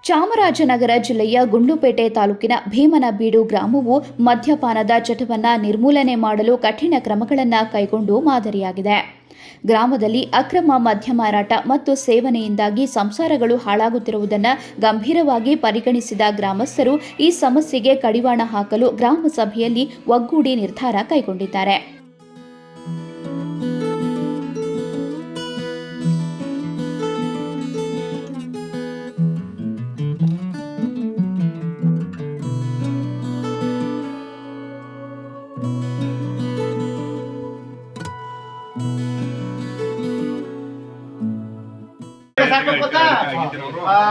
ಚಾಮರಾಜನಗರ ಜಿಲ್ಲೆಯ ಗುಂಡ್ಲುಪೇಟೆ ತಾಲೂಕಿನ ಭೀಮನಬೀಡು ಗ್ರಾಮವು ಮದ್ಯಪಾನದ ಚಟವನ್ನು ನಿರ್ಮೂಲನೆ ಮಾಡಲು ಕಠಿಣ ಕ್ರಮಗಳನ್ನು ಕೈಗೊಂಡು ಮಾದರಿಯಾಗಿದೆ. ಗ್ರಾಮದಲ್ಲಿ ಅಕ್ರಮ ಮದ್ಯ ಮಾರಾಟ ಮತ್ತು ಸೇವನೆಯಿಂದಾಗಿ ಸಂಸಾರಗಳು ಹಾಳಾಗುತ್ತಿರುವುದನ್ನು ಗಂಭೀರವಾಗಿ ಪರಿಗಣಿಸಿದ ಗ್ರಾಮಸ್ಥರು ಈ ಸಮಸ್ಯೆಗೆ ಕಡಿವಾಣ ಹಾಕಲು ಗ್ರಾಮ ಸಭೆಯಲ್ಲಿ ಒಗ್ಗೂಡಿ ನಿರ್ಧಾರ ಕೈಗೊಂಡಿದ್ದಾರೆ.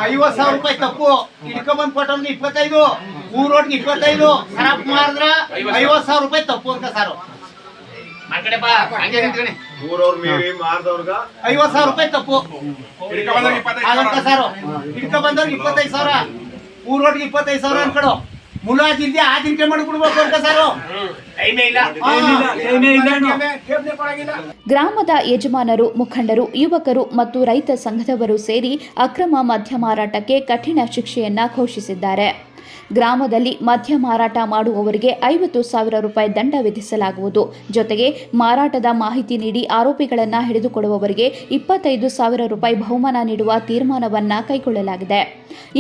₹50,000 ತಪ್ಪು ಇಟ್ಕೊಂಡ್ ಕೊಟ್ಟವ್ರಿಗೆ 25 ಊರೋಟ್ಗೆ 25 ಸರಪ್ ಮಾಡಿದ್ರ ₹50,000 ತಪ್ಪು ಅಂತ ಸರ್ ಊರವ್ರ ಮೀರಿ ಮಾರ್ದವ್ರಗ ₹50,000 ತಪ್ಪು ಆಗಂತ ಸರ್ ಇಟ್ಕೊಂಡ್ಬಂದವ್ರಿಗೆ 25,000 ಊರೋಟ್ಗೆ 25,000 ಅನ್ಕಡು ಮುಲಾಜಿಲ್ದೆ ಆ ದಿನಕ್ಕೆ ಮಾಡಿಬಿಡ್ಬೇಕು ಅಂತ ಸರ್. ಗ್ರಾಮದ ಯಜಮಾನರು, ಮುಖಂಡರು, ಯುವಕರು ಮತ್ತು ರೈತ ಸಂಘದವರು ಸೇರಿ ಅಕ್ರಮ ಮದ್ಯ ಮಾರಾಟಕ್ಕೆ ಕಠಿಣ ಶಿಕ್ಷೆಯನ್ನ ಘೋಷಿಸಿದ್ದಾರೆ. ಗ್ರಾಮದಲ್ಲಿ ಮದ್ಯ ಮಾರಾಟ ಮಾಡುವವರಿಗೆ ₹50,000 ದಂಡ ವಿಧಿಸಲಾಗುವುದು. ಜೊತೆಗೆ ಮಾರಾಟದ ಮಾಹಿತಿ ನೀಡಿ ಆರೋಪಿಗಳನ್ನು ಹಿಡಿದುಕೊಡುವವರಿಗೆ ₹25,000 ಬಹುಮಾನ ನೀಡುವ ತೀರ್ಮಾನವನ್ನ ಕೈಗೊಳ್ಳಲಾಗಿದೆ.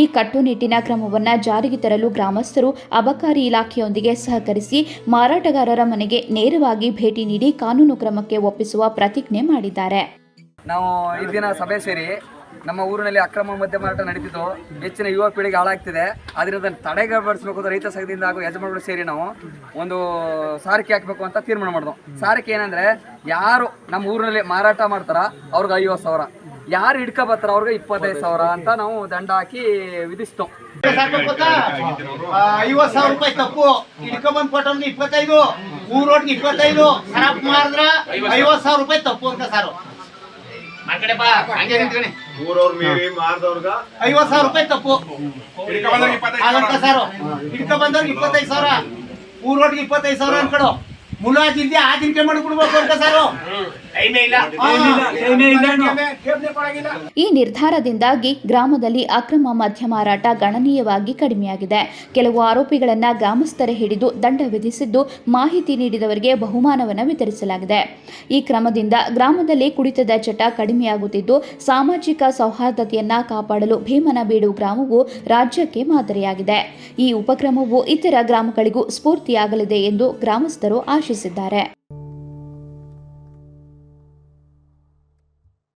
ಈ ಕಟ್ಟುನಿಟ್ಟಿನ ಕ್ರಮವನ್ನು ಜಾರಿಗೆ ತರಲು ಗ್ರಾಮಸ್ಥರು ಅಬಕಾರಿ ಇಲಾಖೆಯೊಂದಿಗೆ ಸಹಕರಿಸಿ ಮಾರಾಟಗಾರರ ಮನೆಗೆ ನೇರವಾಗಿ ಭೇಟಿ ನೀಡಿ ಕಾನೂನು ಕ್ರಮಕ್ಕೆ ಒಪ್ಪಿಸುವ ಪ್ರತಿಜ್ಞೆ ಮಾಡಿದ್ದಾರೆ. ನಾವು ಈ ದಿನ ಸಭೆ ಸೇರಿ ನಮ್ಮ ಊರಿನಲ್ಲಿ ಅಕ್ರಮ ಮದ್ಯ ಮಾರಾಟ ನಡೀತಿದ್ದು ಹೆಚ್ಚಿನ ಯುವ ಪೀಳಿಗೆ ಹಾಳಾಗ್ತಿದೆ. ಅದರಿಂದ ತಡೆಗಟ್ಟಬೇಕು ಅಂತ ರೈತ ಸಂಘದಿಂದ ಹಾಗೂ ಯಜಮಾನರು ಸೇರಿ ನಾವು ಒಂದು ಸಾರಿಕೆ ಹಾಕಬೇಕು ಅಂತ ತೀರ್ಮಾನ ಮಾಡಿದ್ವು. ಸಾರಿಕೆ ಏನಂದ್ರೆ, ಯಾರು ನಮ್ಮ ಊರಿನಲ್ಲಿ ಮಾರಾಟ ಮಾಡ್ತಾರ ಅವ್ರಿಗೆ 50,000, ಯಾರು ಹಿಡ್ಕೊಬತ್ತಾರ ಅವ್ರಿಗೆ 25,000 ಅಂತ ನಾವು ದಂಡ ಹಾಕಿ ವಿಧಿಸ್ತು. ₹50,000 ತಪ್ಪು ಇಟ್ಕೊಂಡ್ ಕೊಟ್ಟವ್ರಿಗೆ 25 ಊರೋಟ್ಗೆ 25 ಸರಪ್ ಮಾಡಿದ್ರ ₹50,000 ತಪ್ಪು ಅಂತ ಸರ್ ಊರವ್ರ ಮೀರಿ ಮಾರ್ದವ್ರಗ ₹50,000 ತಪ್ಪು ಆಗಂತ ಸರ್ ಇಟ್ಕೊಂಡ್ಬಂದವ್ರಿಗೆ 25,000 ಊರೋಟ್ಗೆ 25,000 ಅನ್ಕಡು ಮುಲಾಜಿಲ್ದೆ ಆ ದಿನಕ್ಕೆ ಮಾಡಿಬಿಡ್ಬೇಕು ಅಂತ ಸರ್. ಈ ನಿರ್ಧಾರದಿಂದಾಗಿ ಗ್ರಾಮದಲ್ಲಿ ಅಕ್ರಮ ಮದ್ಯ ಮಾರಾಟ ಗಣನೀಯವಾಗಿ ಕಡಿಮೆಯಾಗಿದೆ. ಕೆಲವು ಆರೋಪಿಗಳನ್ನು ಗ್ರಾಮಸ್ಥರೇ ಹಿಡಿದು ದಂಡ ವಿಧಿಸಿದ್ದು, ಮಾಹಿತಿ ನೀಡಿದವರಿಗೆ ಬಹುಮಾನವನ್ನು ವಿತರಿಸಲಾಗಿದೆ. ಈ ಕ್ರಮದಿಂದ ಗ್ರಾಮದಲ್ಲಿ ಕುಡಿತದ ಚಟ ಕಡಿಮೆಯಾಗುತ್ತಿದ್ದು, ಸಾಮಾಜಿಕ ಸೌಹಾರ್ದತೆಯನ್ನ ಕಾಪಾಡಲು ಭೀಮನಬೀಡು ಗ್ರಾಮವು ರಾಜ್ಯಕ್ಕೆ ಮಾದರಿಯಾಗಿದೆ. ಈ ಉಪಕ್ರಮವು ಇತರ ಗ್ರಾಮಗಳಿಗೂ ಸ್ಫೂರ್ತಿಯಾಗಲಿದೆ ಎಂದು ಗ್ರಾಮಸ್ಥರು ಆಶಿಸಿದ್ದಾರೆ.